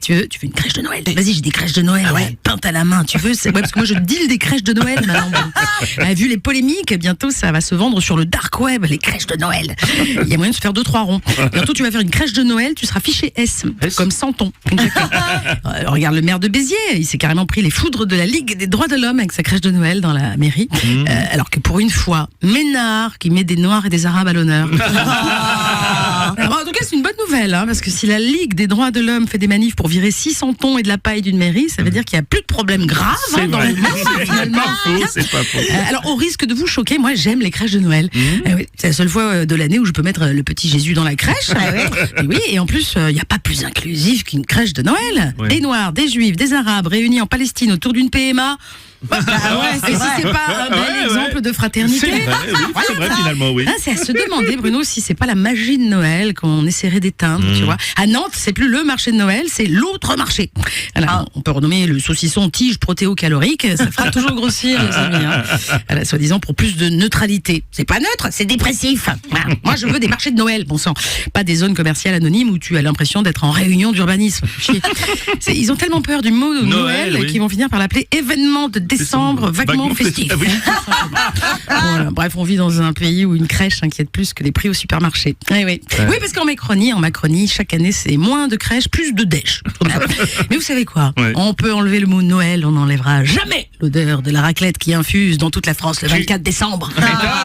tu veux une crèche de Noël? Vas-y, j'ai des crèches de Noël, peinte à la main, tu veux? Ouais, parce que moi je deal des crèches de Noël maintenant. Vu les polémiques, bientôt ça va se vendre sur le dark web, les crèches de Noël. Il y a moyen de se faire 2-3 ronds. Bientôt tu vas faire une crèche de Noël, tu seras fiché S, comme Santon. Regarde le maire de Béziers, il s'est carrément pris les foudres de la Ligue des droits de l'homme avec sa crèche de Noël dans la mairie. Alors que pour une fois, Ménard qui met des Noirs et des Arabes à l'honneur. Alors, en tout cas, c'est une bonne nouvelle, parce que si la Ligue des droits de l'homme fait des manifs pour virer 600 tons et de la paille d'une mairie, ça veut dire qu'il n'y a plus de problème grave dans le monde, finalement. C'est pas faux. Alors, au risque de vous choquer, moi, j'aime les crèches de Noël. Oui, c'est la seule fois de l'année où je peux mettre le petit Jésus dans la crèche. Et oui, et en plus, il n'y a pas plus inclusif qu'une crèche de Noël. Des Noirs, des Juifs, des Arabes réunis en Palestine autour d'une PMA. Et si c'est pas un bel exemple de fraternité, c'est vrai finalement, oui. C'est à se demander, Bruno, si c'est pas la magie de Noël qu'on essaierait d'éteindre, tu vois. À Nantes, c'est plus le marché de Noël, c'est l'autre marché. Alors, on peut renommer le saucisson tige protéo-calorique, ça fera toujours grossir les amis. Soi-disant pour plus de neutralité. C'est pas neutre, c'est dépressif. Moi, je veux des marchés de Noël, bon sang. Pas des zones commerciales anonymes où tu as l'impression d'être en réunion d'urbanisme. Ils ont tellement peur du mot Noël qu'ils vont finir par l'appeler événement de décembre vaguement festif. Voilà. Bref, on vit dans un pays où une crèche inquiète plus que les prix au supermarché. Oui, parce qu'en Macronie, chaque année, c'est moins de crèches, plus de dèches. Mais vous savez quoi? On peut enlever le mot Noël, on n'enlèvera jamais l'odeur de la raclette qui infuse dans toute la France le 24 décembre.